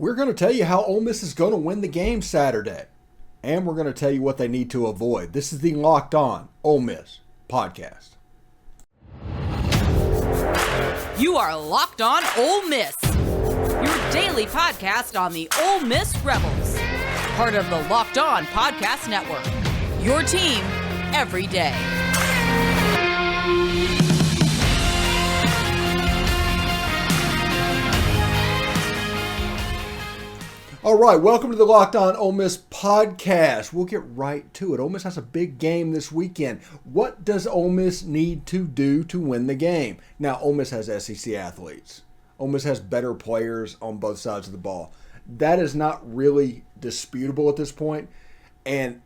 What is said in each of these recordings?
We're going to tell you how Ole Miss is going to win the game Saturday. And we're going to tell you what they need to avoid. This is the Locked On Ole Miss Podcast. You are Locked On Ole Miss, your daily podcast on the Ole Miss Rebels. Part of the Locked On Podcast Network, your team every day. All right, welcome to the Locked On Ole Miss Podcast. We'll get right to it. Ole Miss has a big game this weekend. What does Ole Miss need to do to win the game? Now, Ole Miss has SEC athletes. Ole Miss has better players on both sides of the ball. That is not really disputable at this point. And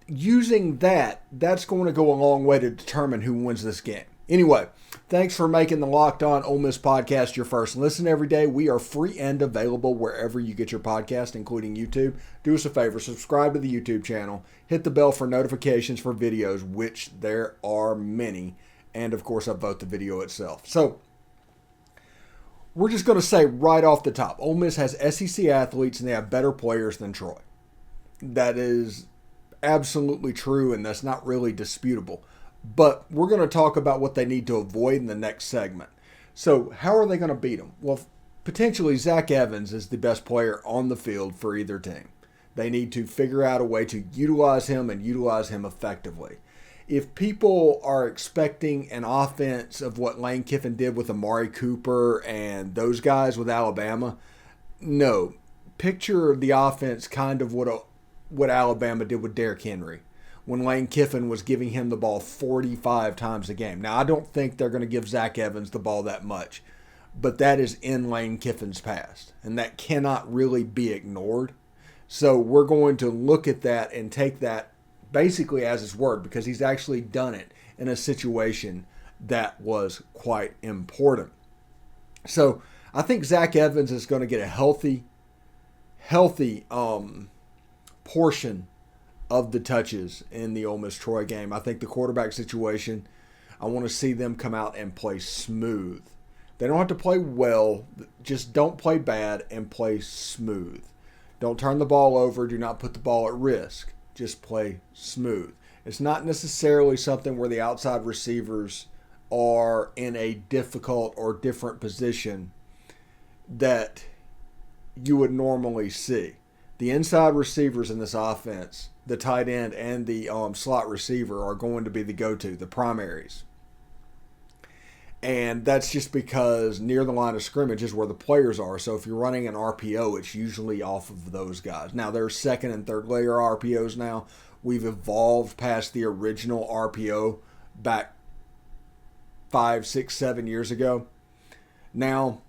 using that, that's going to go a long way to determine who wins this game. Anyway, thanks for making the Locked On Ole Miss Podcast your first listen every day. We are free and available wherever you get your podcast, including YouTube. Do us a favor, subscribe to the YouTube channel, hit the bell for notifications for videos, which there are many, and of course, upvote the video itself. So, we're just going to say right off the top, Ole Miss has SEC athletes and they have better players than Troy. That is absolutely true, and that's not really disputable. But we're going to talk about what they need to avoid in the next segment. So how are they going to beat them? Well, potentially Zach Evans is the best player on the field for either team. They need to figure out a way to utilize him and utilize him effectively. If people are expecting an offense of what Lane Kiffin did with Amari Cooper and those guys with Alabama, no. Picture the offense kind of what Alabama did with Derrick Henry, when Lane Kiffin was giving him the ball 45 times a game. Now, I don't think they're going to give Zach Evans the ball that much, but that is in Lane Kiffin's past, and that cannot really be ignored. So we're going to look at that and take that basically as his word, because he's actually done it in a situation that was quite important. So I think Zach Evans is going to get a healthy portion of the touches in the Ole Miss Troy game. I think the quarterback situation, I want to see them come out and play smooth. They don't have to play well, just don't play bad and play smooth. Don't turn the ball over, do not put the ball at risk. Just play smooth. It's not necessarily something where the outside receivers are in a difficult or different position that you would normally see. The inside receivers in this offense, the tight end and the slot receiver, are going to be the go-to, the primaries. And that's just because near the line of scrimmage is where the players are. So if you're running an RPO, it's usually off of those guys. Now, there's second and third layer RPOs now. We've evolved past the original RPO back 5, 6, 7 years ago. Now,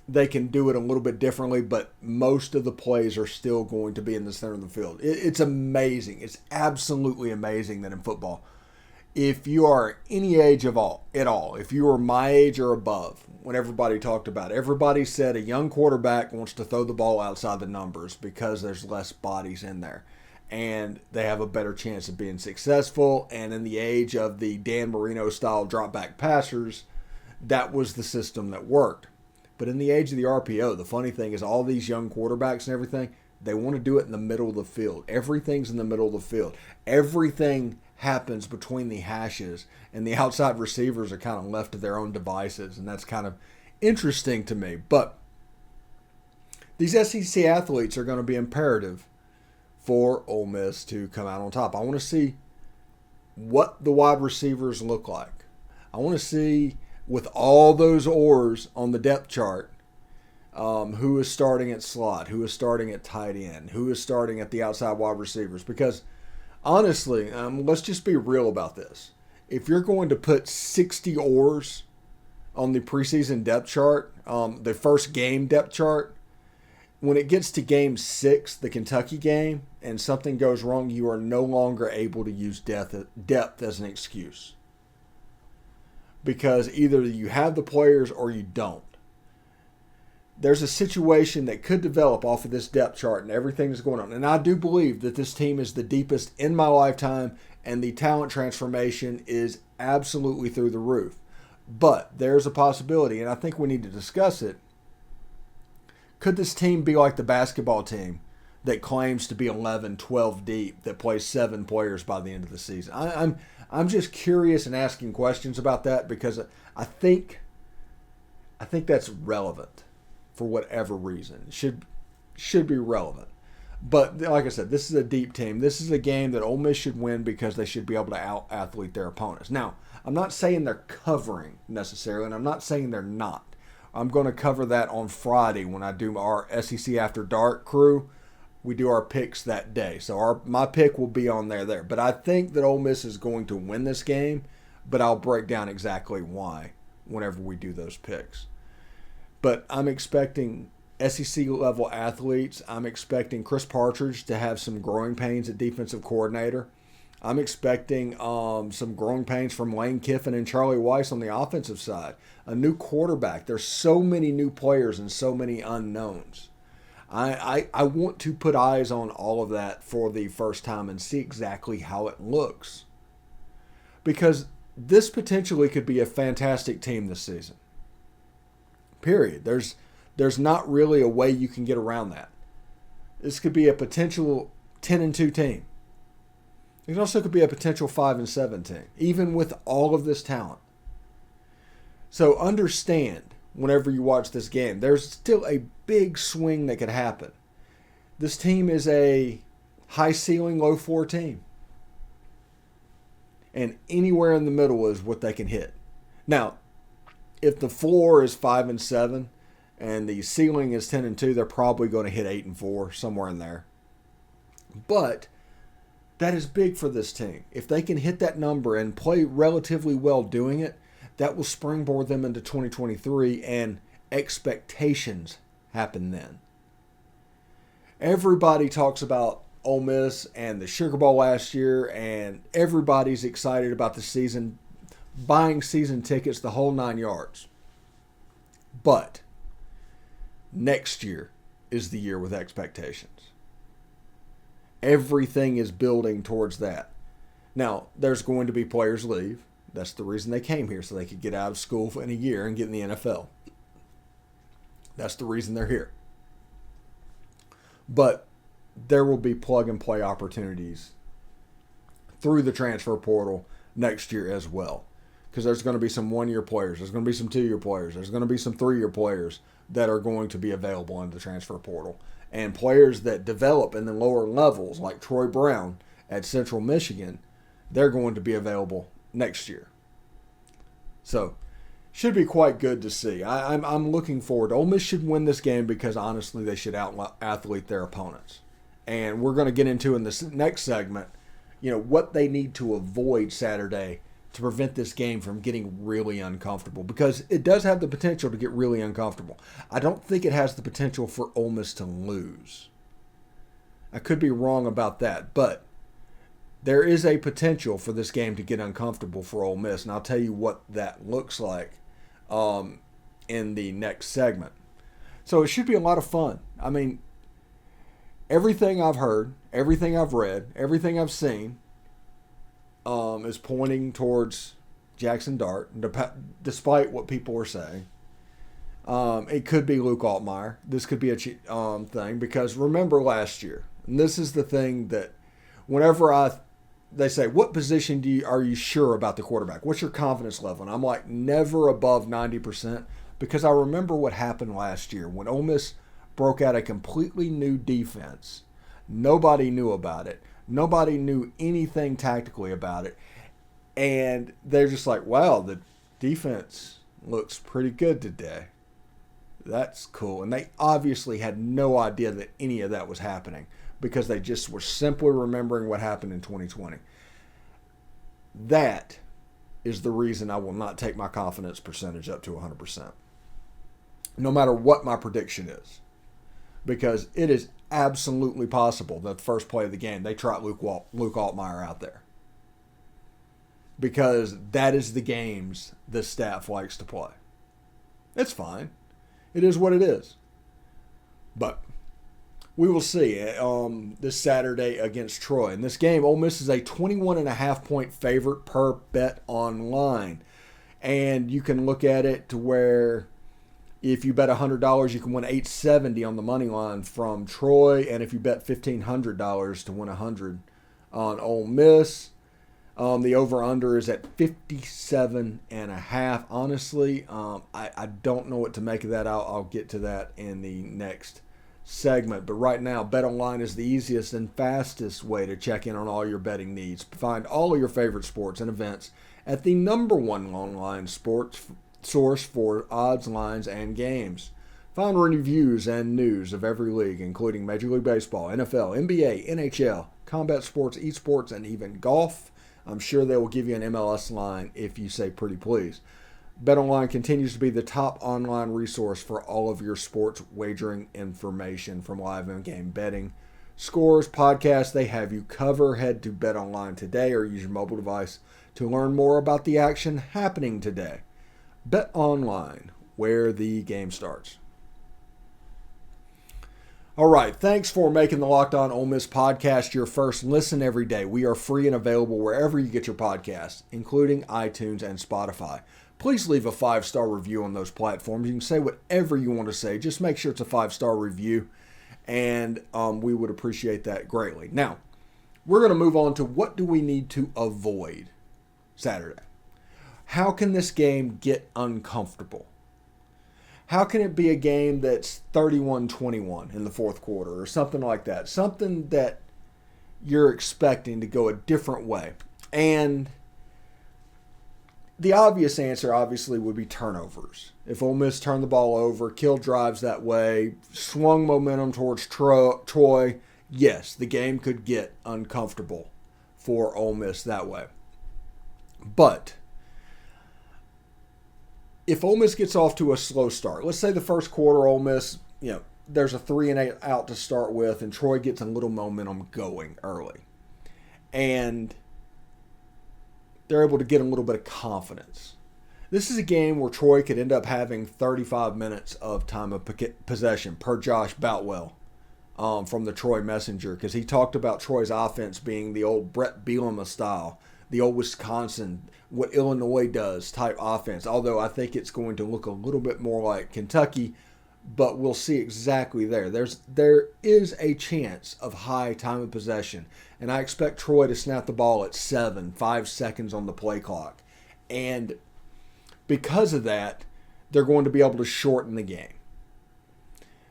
they can do it a little bit differently, but most of the plays are still going to be in the center of the field. It's amazing. It's absolutely amazing that in football, if you are any age at all, if you are my age or above, when everybody talked about it, everybody said a young quarterback wants to throw the ball outside the numbers because there's less bodies in there, and they have a better chance of being successful. And in the age of the Dan Marino-style drop-back passers, that was the system that worked. But in the age of the RPO, the funny thing is all these young quarterbacks and everything, they want to do it in the middle of the field. Everything's in the middle of the field. Everything happens between the hashes, and the outside receivers are kind of left to their own devices, and that's kind of interesting to me. But these SEC athletes are going to be imperative for Ole Miss to come out on top. I want to see what the wide receivers look like. I want to see, with all those oars on the depth chart, who is starting at slot, who is starting at tight end, who is starting at the outside wide receivers. Because honestly, let's just be real about this. If you're going to put 60 oars on the preseason depth chart, the first game depth chart, when it gets to game 6, the Kentucky game, and something goes wrong, you are no longer able to use depth as an excuse. Because either you have the players or you don't. There's a situation that could develop off of this depth chart and everything that's going on. And I do believe that this team is the deepest in my lifetime, and the talent transformation is absolutely through the roof. But there's a possibility, and I think we need to discuss it, Could this team be like the basketball team that claims to be 11, 12 deep, that plays 7 players by the end of the season? I'm just curious and asking questions about that because I think that's relevant for whatever reason. It should be relevant. But like I said, this is a deep team. This is a game that Ole Miss should win because they should be able to out-athlete their opponents. Now, I'm not saying they're covering necessarily, and I'm not saying they're not. I'm going to cover that on Friday when I do our SEC After Dark crew. We do our picks that day. So my pick will be on there. But I think that Ole Miss is going to win this game, but I'll break down exactly why whenever we do those picks. But I'm expecting SEC-level athletes. I'm expecting Chris Partridge to have some growing pains at defensive coordinator. I'm expecting some growing pains from Lane Kiffin and Charlie Weiss on the offensive side. A new quarterback. There's so many new players and so many unknowns. I want to put eyes on all of that for the first time and see exactly how it looks. Because this potentially could be a fantastic team this season. Period. There's not really a way you can get around that. This could be a potential 10-2 team. It also could be a potential 5-7 team, even with all of this talent. So understand, whenever you watch this game, there's still a big swing that could happen. This team is a high ceiling, low floor team. And anywhere in the middle is what they can hit. Now, if the floor is 5-7 and the ceiling is 10-2, they're probably going to hit 8-4, somewhere in there. But that is big for this team. If they can hit that number and play relatively well doing it, that will springboard them into 2023, and expectations happen then. Everybody talks about Ole Miss and the Sugar Bowl last year, and everybody's excited about the season, buying season tickets, the whole 9 yards. But next year is the year with expectations. Everything is building towards that. Now, there's going to be players leave. That's the reason they came here, so they could get out of school in a year and get in the NFL. That's the reason they're here. But there will be plug-and-play opportunities through the transfer portal next year as well. Because there's going to be some 1-year players. There's going to be some 2-year players. There's going to be some 3-year players that are going to be available in the transfer portal. And players that develop in the lower levels, like Troy Brown at Central Michigan, they're going to be available next year. So, should be quite good to see. I'm looking forward. Ole Miss should win this game because, honestly, they should out-athlete their opponents. And we're going to get into in this next segment, what they need to avoid Saturday to prevent this game from getting really uncomfortable, because it does have the potential to get really uncomfortable. I don't think it has the potential for Ole Miss to lose. I could be wrong about that, but there is a potential for this game to get uncomfortable for Ole Miss, and I'll tell you what that looks like in the next segment. So it should be a lot of fun. I mean, everything I've heard, everything I've read, everything I've seen is pointing towards Jackson Dart, despite what people are saying. It could be Luke Altmaier. This could be a thing, because remember last year, and this is the thing that whenever they say, what position are you sure about the quarterback? What's your confidence level? And I'm like, never above 90%, because I remember what happened last year when Ole Miss broke out a completely new defense. Nobody knew about it. Nobody knew anything tactically about it. And they're just like, wow, the defense looks pretty good today. That's cool. And they obviously had no idea that any of that was happening, because they just were simply remembering what happened in 2020. That is the reason I will not take my confidence percentage up to 100%, no matter what my prediction is, because it is absolutely possible that the first play of the game they trot Luke Altmaier out there, because that is the games the staff likes to play. It's fine. It is what it is. But we will see this Saturday against Troy. In this game, Ole Miss is a 21.5-point favorite per Bet Online. And you can look at it to where, If you bet $100, you can win $870 on the money line from Troy, and if you bet $1,500 to win $100 on Ole Miss. The over-under is at 57.5. Honestly, I don't know what to make of that. I'll get to that in the next segment. But right now, BetOnline is the easiest and fastest way to check in on all your betting needs. Find all of your favorite sports and events at the #1 online sports source for odds, lines, and games. Find reviews and news of every league, including Major League Baseball, NFL, NBA, NHL, combat sports, esports, and even golf. I'm sure they will give you an MLS line if you say pretty please. BetOnline continues to be the top online resource for all of your sports wagering information, from live in-game betting, scores, podcasts. They have you covered. Head to BetOnline today or use your mobile device to learn more about the action happening today. BetOnline, where the game starts. All right, thanks for making the Locked On Ole Miss podcast your first listen every day. We are free and available wherever you get your podcasts, including iTunes and Spotify. Please leave a 5-star review on those platforms. You can say whatever you want to say. Just make sure it's a 5-star review, and we would appreciate that greatly. Now, we're going to move on to what do we need to avoid Saturday. How can this game get uncomfortable? How can it be a game that's 31-21 in the fourth quarter or something like that? Something that you're expecting to go a different way. And the obvious answer, obviously, would be turnovers. If Ole Miss turned the ball over, killed drives that way, swung momentum towards Troy, yes, the game could get uncomfortable for Ole Miss that way. But if Ole Miss gets off to a slow start, let's say the first quarter Ole Miss, there's a 3-and-8 out to start with, and Troy gets a little momentum going early. And they're able to get a little bit of confidence. This is a game where Troy could end up having 35 minutes of time of possession per Josh Boutwell from the Troy Messenger, because he talked about Troy's offense being the old Brett Bielema style, the old Wisconsin, what Illinois does type offense, although I think it's going to look a little bit more like Kentucky, but we'll see exactly there. There is a chance of high time of possession, and I expect Troy to snap the ball at 5 seconds on the play clock. And because of that, they're going to be able to shorten the game.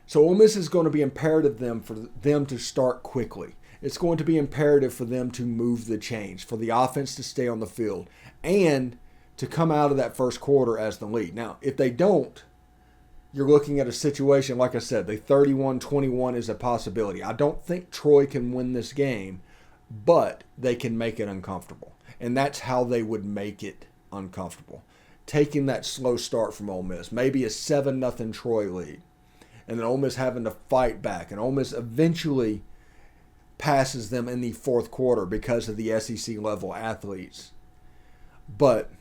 So Ole Miss is going to be imperative for them to start quickly. It's going to be imperative for them to move the chains, for the offense to stay on the field, and to come out of that first quarter as the lead. Now, if they don't, you're looking at a situation, like I said, the 31-21 is a possibility. I don't think Troy can win this game, but they can make it uncomfortable. And that's how they would make it uncomfortable. Taking that slow start from Ole Miss, maybe a 7-0 Troy lead, and then Ole Miss having to fight back, and Ole Miss eventually passes them in the fourth quarter because of the SEC level athletes. But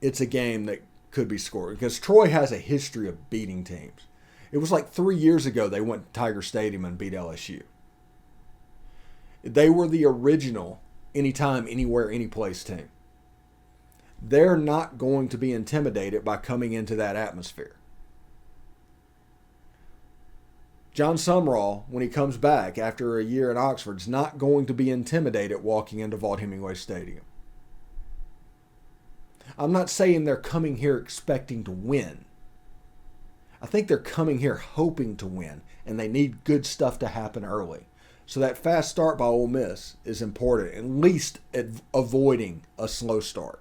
it's a game that could be scored because Troy has a history of beating teams. It was like 3 years ago they went to Tiger Stadium and beat LSU. They were the original anytime, anywhere, anyplace team. They're not going to be intimidated by coming into that atmosphere. John Sumrall, when he comes back after a year in Oxford, is not going to be intimidated walking into Vaught-Hemingway Stadium. I'm not saying they're coming here expecting to win. I think they're coming here hoping to win, and they need good stuff to happen early. So that fast start by Ole Miss is important, at least avoiding a slow start.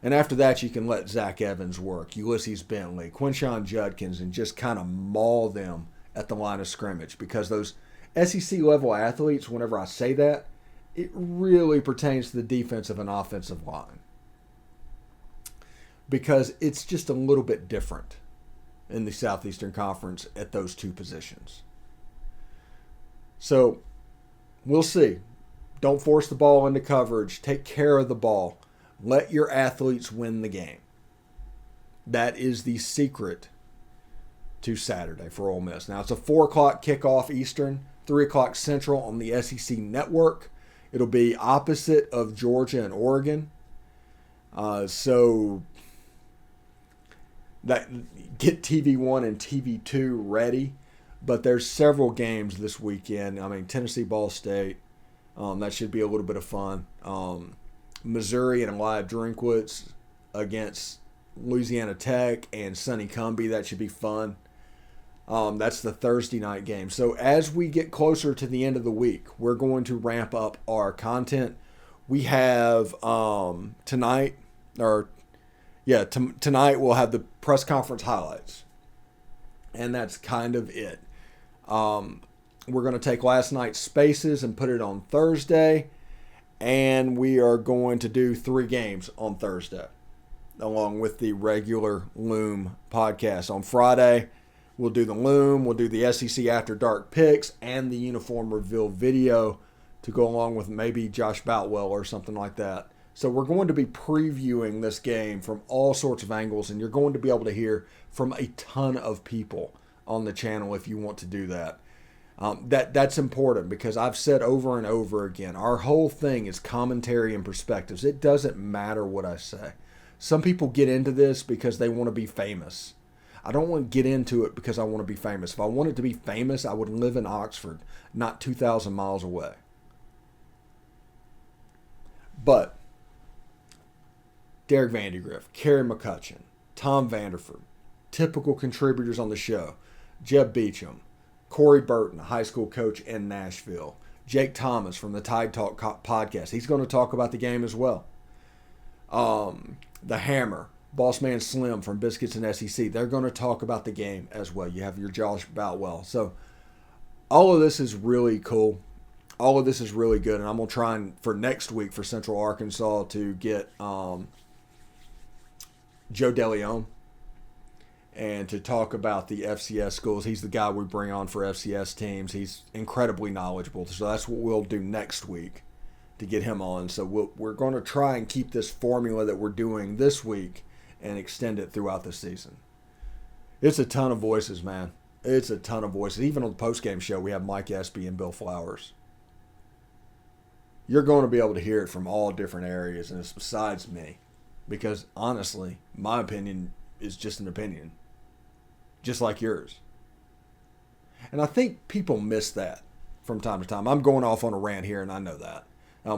And after that, you can let Zach Evans work, Ulysses Bentley, Quinshon Judkins, and just kind of maul them at the line of scrimmage, because those SEC level athletes, whenever I say that, it really pertains to the defensive and offensive line, because it's just a little bit different in the Southeastern Conference at those two positions. So we'll see. Don't force the ball into coverage. Take care of the ball. Let your athletes win the game. That is the secret to Saturday for Ole Miss. Now, it's a 4 o'clock kickoff Eastern, 3 o'clock Central on the SEC Network. It'll be opposite of Georgia and Oregon. So get TV1 and TV2 ready. But there's several games this weekend. I mean, Tennessee Ball State, that should be a little bit of fun. Missouri and Eliab Drinkwitz against Louisiana Tech and Sonny Cumbie, that should be fun. That's the Thursday night game. So as we get closer to the end of the week, we're going to ramp up our content. We have tonight we'll have the press conference highlights. And that's kind of it. We're going to take last night's spaces and put it on Thursday. And we are going to do 3 games on Thursday, along with the regular Loom podcast. On Friday, we'll do the Loom, we'll do the SEC After Dark picks, and the uniform reveal video to go along with maybe Josh Boutwell or something like that. So we're going to be previewing this game from all sorts of angles, and you're going to be able to hear from a ton of people on the channel if you want to do that. That's important because I've said over and over again, our whole thing is commentary and perspectives. It doesn't matter what I say. Some people get into this because they want to be famous. I don't want to get into it because I want to be famous. If I wanted to be famous, I would live in Oxford, not 2,000 miles away. But Derek Vandergriff, Kerry McCutcheon, Tom Vanderford, typical contributors on the show, Jeb Beecham, Corey Burton, a high school coach in Nashville, Jake Thomas from the Tide Talk podcast. He's going to talk about the game as well. The Hammer, Boss Man Slim from Biscuits and SEC. They're going to talk about the game as well. You have your Josh Boutwell. So all of this is really cool. All of this is really good. And I'm going to try for next week for Central Arkansas to get Joe DeLeon and to talk about the FCS schools. He's the guy we bring on for FCS teams. He's incredibly knowledgeable. So that's what we'll do next week to get him on. So we're going to try and keep this formula that we're doing this week and extend it throughout the season. It's a ton of voices, man. It's a ton of voices. Even on the postgame show, we have Mike Espy and Bill Flowers. You're going to be able to hear it from all different areas, and it's besides me. Because, honestly, my opinion is just an opinion. Just like yours. And I think people miss that from time to time. I'm going off on a rant here, and I know that.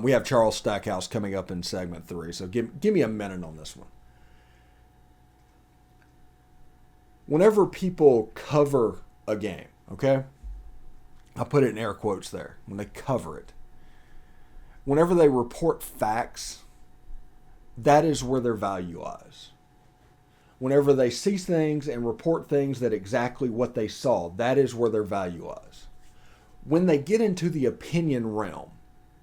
We have Charles Stackhouse coming up in segment 3, so give me a minute on this one. Whenever people cover a game, okay? I put it in air quotes there. When they cover it. Whenever they report facts, that is where their value lies. Whenever they see things and report things that exactly what they saw, that is where their value lies. When they get into the opinion realm,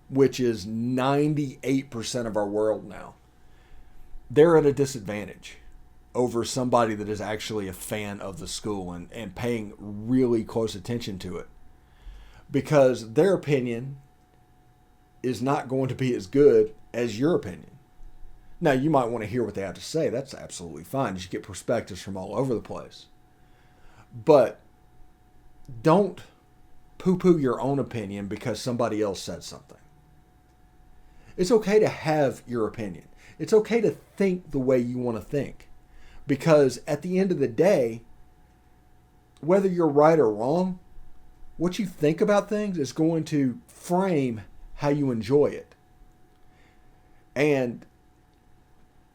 which is 98% of our world now, they're at a disadvantage over somebody that is actually a fan of the school and paying really close attention to it. Because their opinion is not going to be as good as your opinion. Now, you might want to hear what they have to say. That's absolutely fine. You get perspectives from all over the place. But don't poo-poo your own opinion because somebody else said something. It's okay to have your opinion. It's okay to think the way you want to think. Because at the end of the day, whether you're right or wrong, what you think about things is going to frame how you enjoy it. And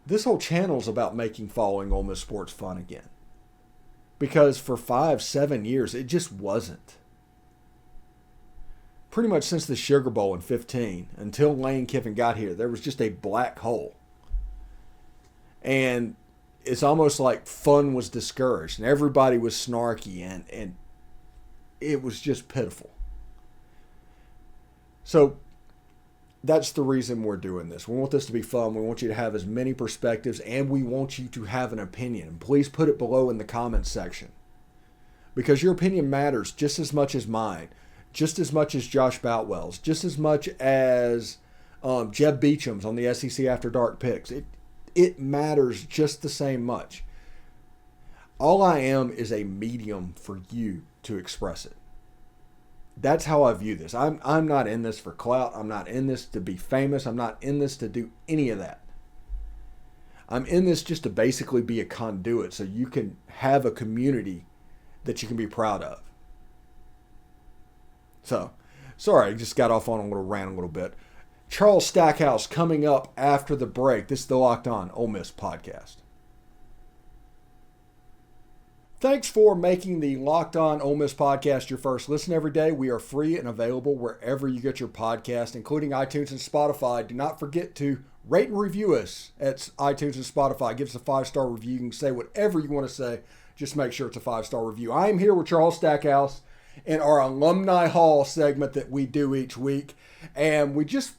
this whole channel is about making following Ole Miss sports fun again. Because for 5-7 years, it just wasn't. Pretty much since the Sugar Bowl in 2015, until Lane Kiffin got here, there was just a black hole. And it's almost like fun was discouraged. And everybody was snarky. And it was just pitiful. So that's the reason we're doing this. We want this to be fun. We want you to have as many perspectives, and we want you to have an opinion. Please put it below in the comments section. Because your opinion matters just as much as mine. Just as much as Josh Boutwell's. Just as much as Jeb Beecham's on the SEC After Dark picks. It matters just the same much. All I am is a medium for you to express it. That's how I view this. I'm not in this for clout. I'm not in this to be famous. I'm not in this to do any of that. I'm in this just to basically be a conduit so you can have a community that you can be proud of. So, sorry, I just got off on a little rant a little bit. Charles Stackhouse coming up after the break. This is the Locked On Ole Miss podcast. Thanks for making the Locked On Ole Miss podcast your first listen every day. We are free and available wherever you get your podcast, including iTunes and Spotify. Do not forget to rate and review us at iTunes and Spotify. Give us a 5-star review. You can say whatever you want to say. Just make sure it's a 5-star review. I am here with Charles Stackhouse in our Alumni Hall segment that we do each week. And we just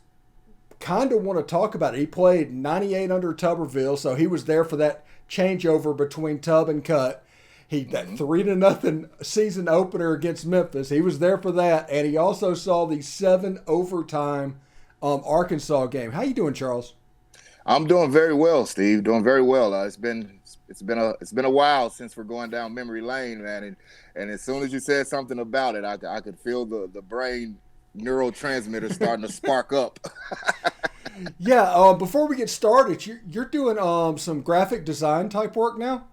kind of want to talk about it. He played 98 under Tuberville, so he was there for that changeover between Tub and Cut. That 3-0 season opener against Memphis. He was there for that, and he also saw the 7 overtime Arkansas game. How you doing, Charles? I'm doing very well, Steve. Doing very well. It's been a while since we're going down memory lane, man. And as soon as you said something about it, I could feel the brain neurotransmitter starting to spark up. Yeah. Before we get started, you're doing some graphic design type work now.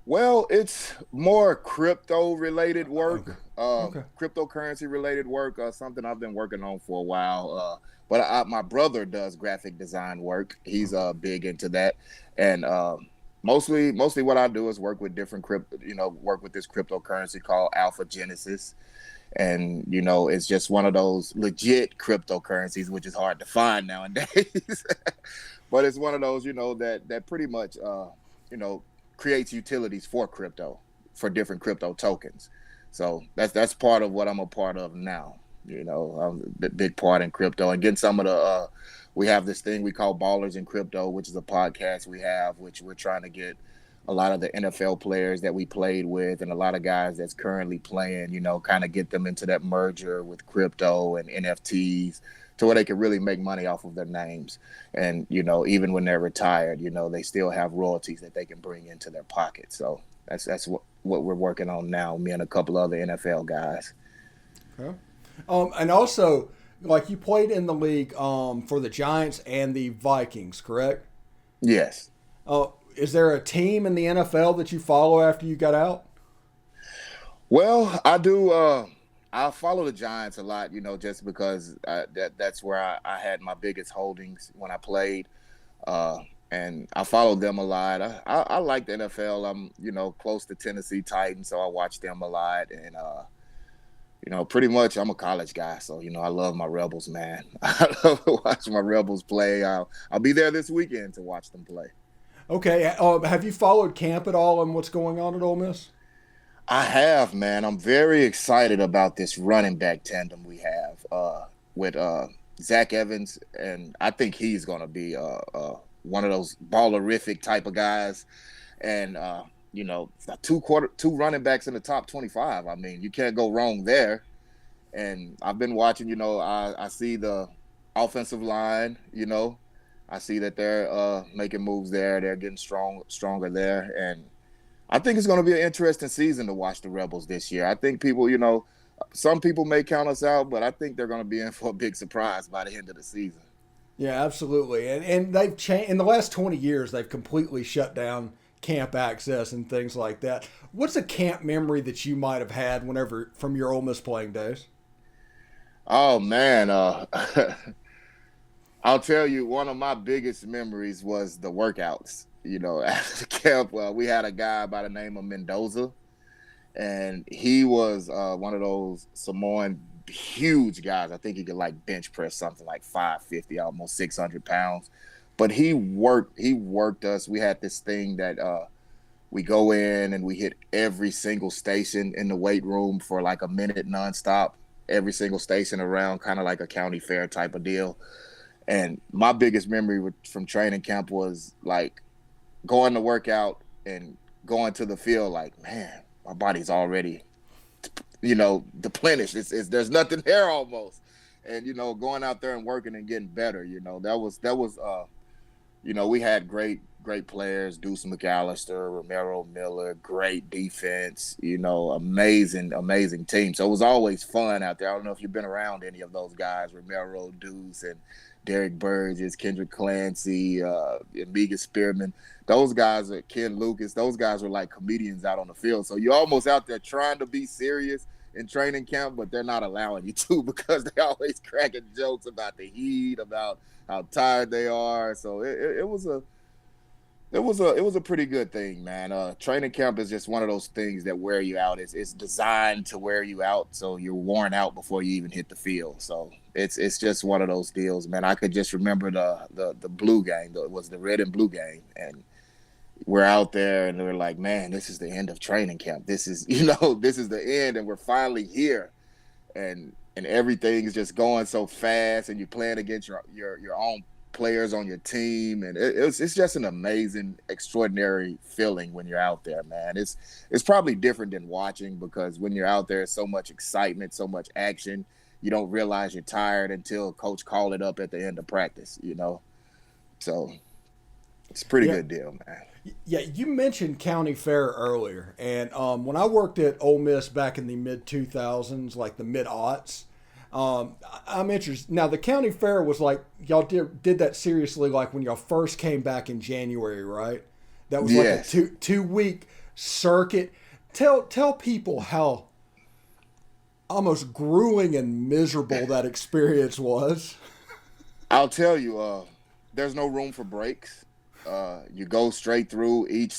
Well, it's more crypto-related work, Okay. cryptocurrency-related work, something I've been working on for a while. But my brother does graphic design work. He's big into that, and mostly what I do is work with different work with this cryptocurrency called Alpha Genesis, and it's just one of those legit cryptocurrencies, which is hard to find nowadays. But it's one of those that pretty much creates utilities for different crypto tokens. So that's part of what I'm a part of now. I'm the big part in crypto and getting some of the we have this thing we call Ballers in Crypto, which is a podcast we have, which we're trying to get a lot of the NFL players that we played with and a lot of guys that's currently playing, kind of get them into that merger with crypto and NFTs to where they can really make money off of their names. And, even when they're retired, they still have royalties that they can bring into their pocket. So that's what we're working on now, me and a couple other NFL guys. Okay. And also, like, you played in the league for the Giants and the Vikings, correct? Yes. Is there a team in the NFL that you follow after you got out? Well, I do. I follow the Giants a lot, just because that's where I had my biggest holdings when I played. And I followed them a lot. I like the NFL. I'm, close to Tennessee Titans, so I watch them a lot. And, pretty much I'm a college guy. So, I love my Rebels, man. I love to watch my Rebels play. I'll be there this weekend to watch them play. Okay. Have you followed camp at all and what's going on at Ole Miss? I have, man. I'm very excited about this running back tandem we have with Zach Evans, and I think he's going to be one of those ballerific type of guys. And two running backs in the top 25. I mean, you can't go wrong there. And I've been watching. I see the offensive line. I see that they're making moves there. They're getting stronger there, and I think it's going to be an interesting season to watch the Rebels this year. I think people, some people may count us out, but I think they're going to be in for a big surprise by the end of the season. Yeah, absolutely. And they've changed in the last 20 years. They've completely shut down camp access and things like that. What's a camp memory that you might have had whenever from your Ole Miss playing days? Oh man, I'll tell you, one of my biggest memories was the workouts. After camp, we had a guy by the name of Mendoza, and he was one of those Samoan huge guys. I think he could bench press something like 550, almost 600 pounds. But he worked us. We had this thing that we go in and we hit every single station in the weight room for like a minute nonstop, every single station around, kind of like a county fair type of deal. And my biggest memory from training camp was going to work out and going to the field man, my body's already, deplenished. There's nothing there almost. And, going out there and working and getting better, that was we had great great players, Deuce McAllister, Romero Miller, great defense, amazing team. So it was always fun out there. I don't know if you've been around any of those guys, Romero, Deuce, and Derek Burgess, Kendrick Clancy, Amiga Spearman. Those guys, Ken Lucas, those guys were like comedians out on the field. So you're almost out there trying to be serious in training camp, but they're not allowing you to because they always cracking jokes about the heat, about how tired they are. So it was a pretty good thing, man. Training camp is just one of those things that wear you out. It's designed to wear you out, so you're worn out before you even hit the field. So it's just one of those deals, man. I could just remember the blue game. It was the red and blue game, and we're out there, and we're like, man, this is the end of training camp. This is this is the end, and we're finally here, and everything is just going so fast, and you're playing against your own players on your team, and it's just an amazing, extraordinary feeling when you're out there, man. It's probably different than watching, because when you're out there, it's so much excitement, so much action. You don't realize you're tired until coach call it up at the end of practice, So it's a pretty good deal, man. Yeah, you mentioned county fair earlier, and when I worked at Ole Miss back in the mid-2000s, like the mid-aughts, I'm interested. Now, the county fair was like, y'all did that seriously, like when y'all first came back in January, right? That was like a two-week circuit. Tell people how almost grueling and miserable that experience was. I'll tell you, there's no room for breaks. You go straight through. Each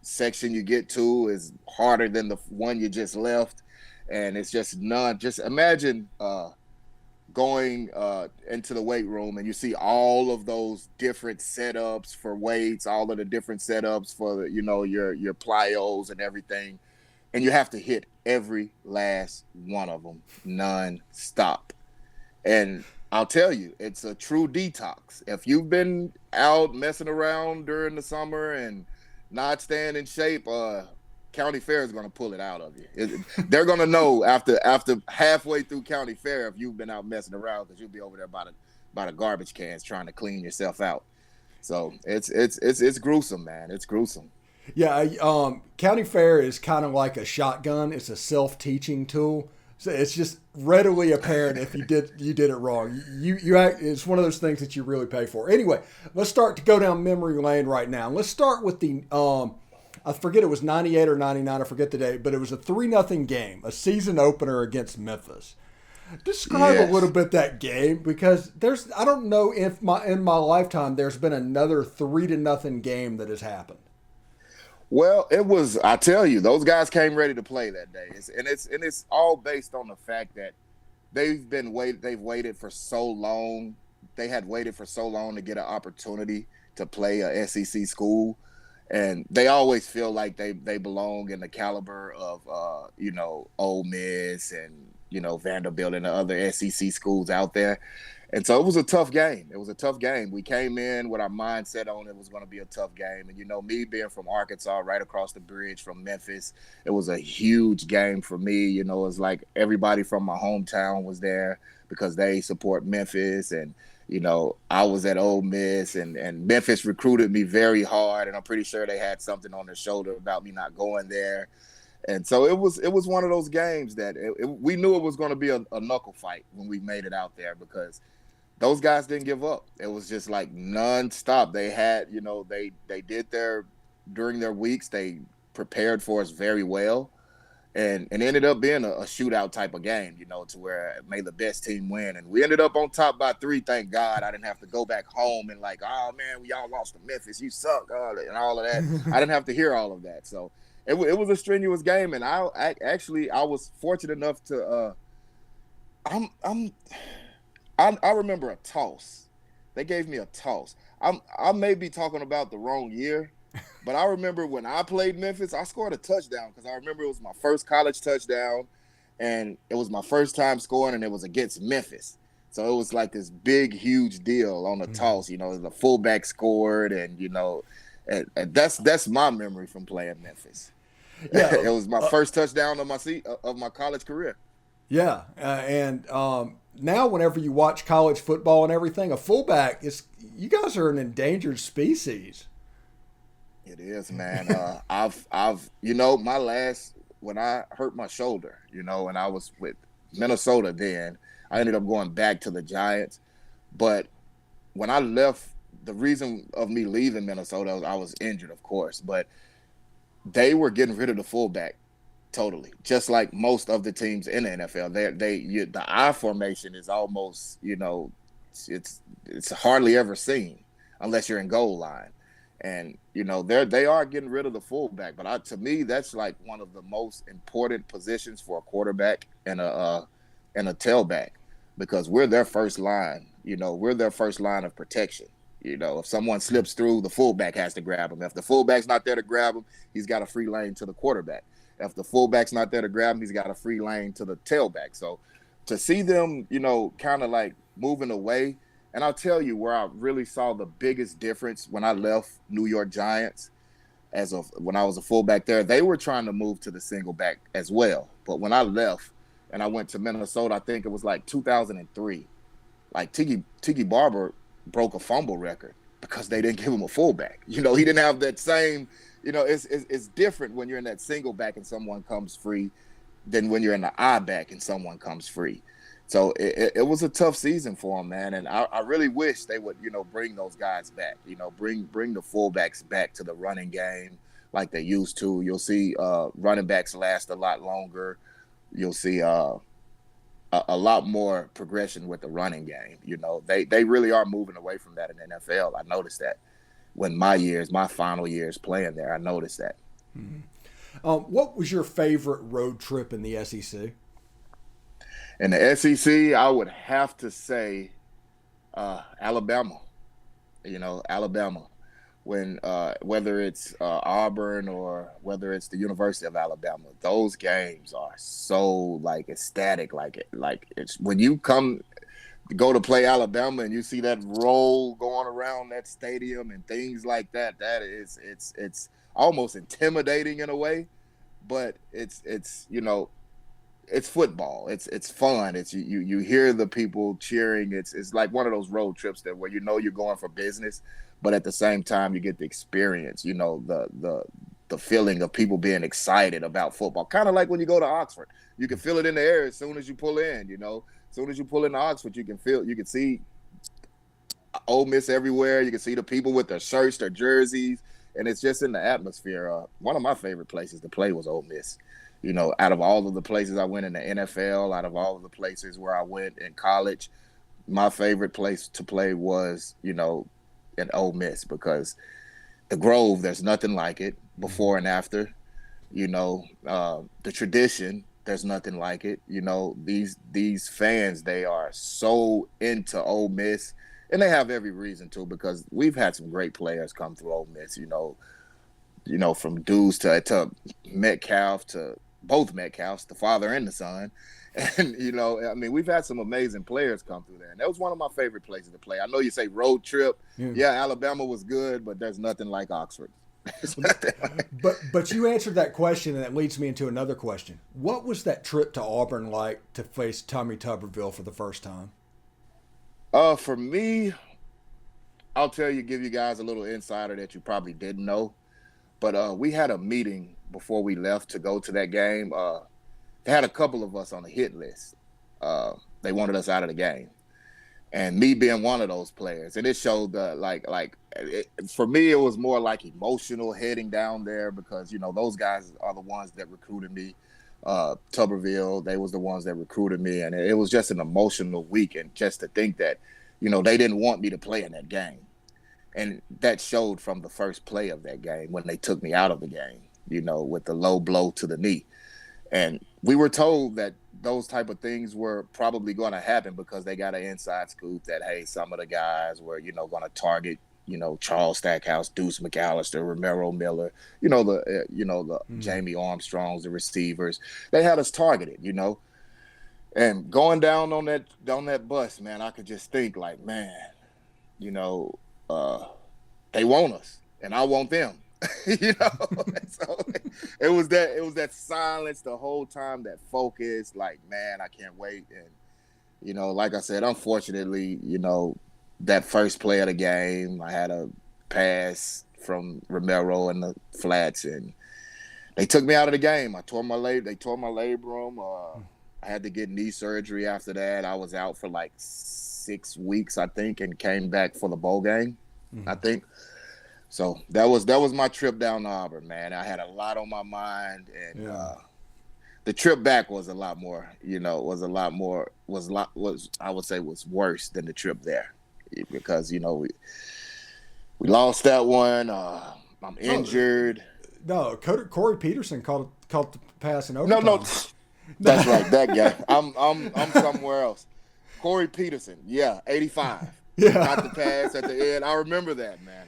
section you get to is harder than the one you just left, and it's just none. Just imagine going into the weight room, and you see all of those different setups for weights, all of the different setups for your plyos and everything, and you have to hit every last one of them non-stop. And I'll tell you, it's a true detox. If you've been out messing around during the summer and not staying in shape, county fair is going to pull it out of you. They're going to know after halfway through county fair if you've been out messing around, because you'll be over there by the garbage cans trying to clean yourself out. So it's gruesome, man. It's gruesome. Yeah, county fair is kind of like a shotgun. It's a self-teaching tool. So it's just readily apparent if you did it wrong. It's one of those things that you really pay for. Anyway, let's start to go down memory lane right now. Let's start with the I forget, it was 98 or 99, I forget the date, but it was a 3-0 game, a season opener against Memphis. Describe a little bit that game, because I don't know if in my lifetime there's been another 3-0 game that has happened. Well, I tell you, those guys came ready to play that day. It's all based on the fact that they've waited for so long. They had waited for so long to get an opportunity to play a SEC school. And they always feel like they belong in the caliber of, Ole Miss and, Vanderbilt and the other SEC schools out there. And so it was a tough game. We came in with our mindset on it was going to be a tough game. And, me being from Arkansas, right across the bridge from Memphis, it was a huge game for me. It was like everybody from my hometown was there because they support Memphis. And, I was at Ole Miss, and Memphis recruited me very hard. And I'm pretty sure they had something on their shoulder about me not going there. And so it was one of those games that we knew it was going to be a knuckle fight when we made it out there, because those guys didn't give up. It was just like nonstop. They had, they did during their weeks, they prepared for us very well, and it ended up being a shootout type of game, to where it made the best team win. And we ended up on top by 3. Thank God. I didn't have to go back home and like, oh man, we all lost to Memphis. You suck, and all of that. I didn't have to hear all of that. So it was a strenuous game, and I was fortunate enough to. I remember a toss. They gave me a toss. I may be talking about the wrong year, but I remember when I played Memphis, I scored a touchdown, because I remember it was my first college touchdown, and it was my first time scoring, and it was against Memphis. So it was like this big, huge deal on the toss. The fullback scored, and and that's my memory from playing Memphis. Yeah, it was my first touchdown of my college career. Yeah, and now whenever you watch college football and everything, a fullback is you guys are an endangered species. It is, man. I've when I hurt my shoulder, and I was with Minnesota then, I ended up going back to the Giants. But when I left, the reason of me leaving Minnesota, I was injured, of course, but they were getting rid of the fullback totally, just like most of the teams in the NFL. The I formation is almost, it's hardly ever seen unless you're in goal line. And, they are getting rid of the fullback. But to me, that's like one of the most important positions for a quarterback and a tailback, because we're their first line. We're their first line of protection. If someone slips through, the fullback has to grab him. If the fullback's not there to grab him, he's got a free lane to the quarterback. If the fullback's not there to grab him, he's got a free lane to the tailback. So to see them, kind of like moving away. And I'll tell you where I really saw the biggest difference when I left New York Giants when I was a fullback there. They were trying to move to the single back as well. But when I left and I went to Minnesota, I think it was like 2003, like Tiki Barber broke a fumble record because they didn't give him a fullback. He didn't have that same, it's different when you're in that single back and someone comes free than when you're in the I back and someone comes free. So it was a tough season for him, man. And I really wish they would, bring those guys back, bring the fullbacks back to the running game like they used to. You'll see running backs last a lot longer. You'll see a lot more progression with the running game. They really are moving away from that in the NFL. I noticed that when my final years playing there, I noticed that. Mm-hmm. What was your favorite road trip in the SEC? In the SEC, I would have to say Alabama. Alabama. When whether it's Auburn or whether it's the University of Alabama, those games are so ecstatic. It's when you go to play Alabama and you see that roll going around that stadium and things like that. It's almost intimidating in a way, but it's football. It's fun. It's you hear the people cheering. It's like one of those road trips where you're going for business, but at the same time you get the experience. The feeling of people being excited about football. Kind of like when you go to Oxford, you can feel it in the air as soon as you pull in. As soon as you pull into Oxford, you can see Ole Miss everywhere. You can see the people with their shirts, their jerseys, and it's just in the atmosphere. One of my favorite places to play was Ole Miss. Out of all of the places I went in the NFL, out of all of the places where I went in college, my favorite place to play was, in Ole Miss, because the Grove, there's nothing like it before and after. The tradition, there's nothing like it. These fans, they are so into Ole Miss, and they have every reason to, because we've had some great players come through Ole Miss, from Deuce to Metcalf, to both Metcalfs, the father and the son. And, we've had some amazing players come through there. And that was one of my favorite places to play. I know you say road trip. Yeah, Alabama was good, but there's nothing like Oxford. But you answered that question, and that leads me into another question. What was that trip to Auburn like to face Tommy Tuberville for the first time? For me, I'll give you guys a little insider that you probably didn't know. But we had a meeting before we left to go to that game. They had a couple of us on the hit list. They wanted us out of the game, and me being one of those players. And it showed for me, it was more like emotional heading down there, because those guys are the ones that recruited me. Tuberville, they was the ones that recruited me, and it was just an emotional week. And just to think that they didn't want me to play in that game, and that showed from the first play of that game when they took me out of the game, with the low blow to the knee. And we were told that those type of things were probably going to happen because they got an inside scoop that, hey, some of the guys were, going to target, Charles Stackhouse, Deuce McAllister, Romero Miller, the Jamie Armstrongs, the receivers. They had us targeted, And going down on that bus, man, I could just think like, man, they want us and I want them. So it was that silence the whole time, that focus, like, man, I can't wait. And, like I said, unfortunately, that first play of the game, I had a pass from Romero in the flats, and they took me out of the game. They tore my labrum. I had to get knee surgery after that. I was out for like 6 weeks, I think, and came back for the bowl game, I think. So that was my trip down to Auburn, man. I had a lot on my mind, and the trip back was a lot more, I would say was worse than the trip there, because we lost that one. I'm injured. No, Corey Peterson caught the pass in overtime. No, that's right, that guy. I'm somewhere else. Corey Peterson, 85. Yeah, got the pass at the end. I remember that, man.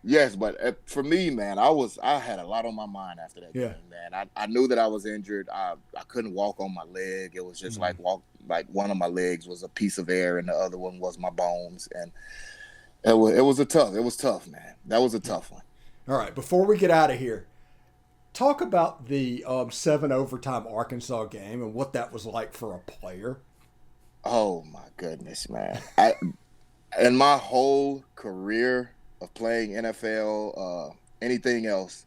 Yes, but for me, man, I had a lot on my mind after that game, man. I knew that I was injured. I couldn't walk on my leg. It was just like one of my legs was a piece of air and the other one was my bones, and it was tough, man. That was a tough one. All right, before we get out of here, talk about the 7 overtime Arkansas game and what that was like for a player. Oh my goodness, man! In my whole career of playing NFL, anything else,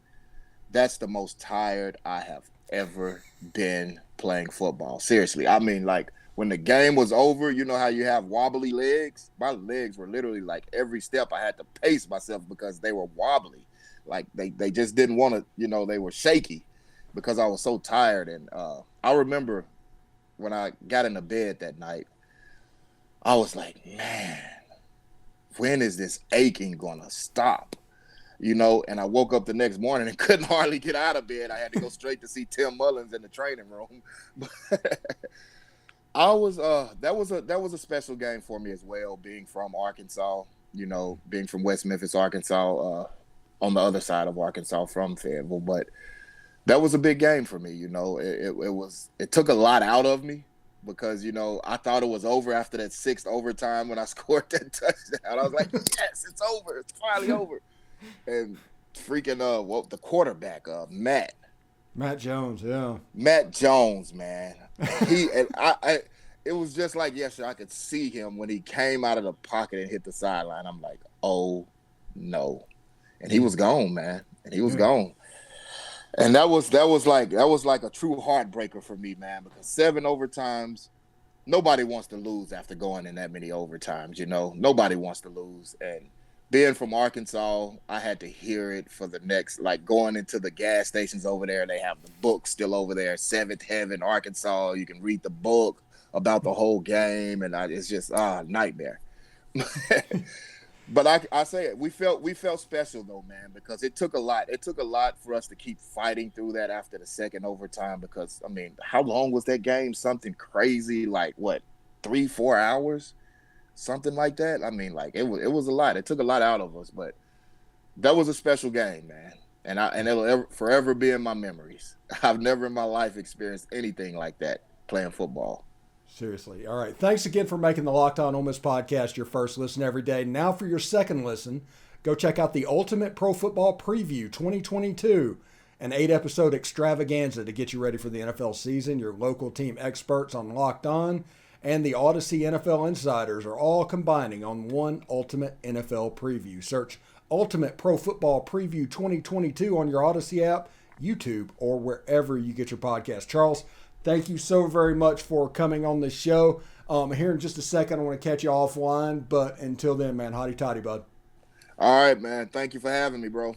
that's the most tired I have ever been playing football. Seriously, I mean, like, when the game was over, you know how you have wobbly legs? My legs were literally, like, every step I had to pace myself because they were wobbly. Like, they just didn't want to, they were shaky because I was so tired. And I remember when I got into bed that night, I was like, man, when is this aching going to stop? And I woke up the next morning and couldn't hardly get out of bed. I had to go straight to see Tim Mullins in the training room. That was a special game for me as well, being from Arkansas, being from West Memphis, Arkansas, on the other side of Arkansas from Fayetteville. But that was a big game for me. It took a lot out of me because, I thought it was over after that 6th overtime when I scored that touchdown. I was like, yes, it's over. It's finally over. And freaking the quarterback, Matt Jones, yeah. Matt Jones, man. It was just like yesterday. I could see him when he came out of the pocket and hit the sideline. I'm like, oh no. And he was gone, man. And he was gone. And that was like a true heartbreaker for me, man, because 7 overtimes, nobody wants to lose after going in that many overtimes, Nobody wants to lose. And being from Arkansas, I had to hear it for the next, like, going into the gas stations over there. They have the book still over there, 7th Heaven, Arkansas. You can read the book about the whole game, and it's just nightmare. But I say it, we felt special though, man, because it took a lot. It took a lot for us to keep fighting through that after the 2nd overtime. Because, I mean, how long was that game? Something crazy, like what, 3-4 hours? Something like that. I mean, like, it was a lot. It took a lot out of us, but that was a special game, man. And it'll forever be in my memories. I've never in my life experienced anything like that playing football. Seriously. All right. Thanks again for making the Locked On Ole Miss podcast your first listen every day. Now for your second listen, go check out the Ultimate Pro Football Preview 2022, an 8-episode extravaganza to get you ready for the NFL season. Your local team experts on Locked On and the Odyssey NFL Insiders are all combining on one Ultimate NFL Preview. Search Ultimate Pro Football Preview 2022 on your Odyssey app, YouTube, or wherever you get your podcast. Charles, thank you so very much for coming on the show. Here in just a second, I want to catch you offline, but until then, man, hotty toddy, bud. All right, man. Thank you for having me, bro.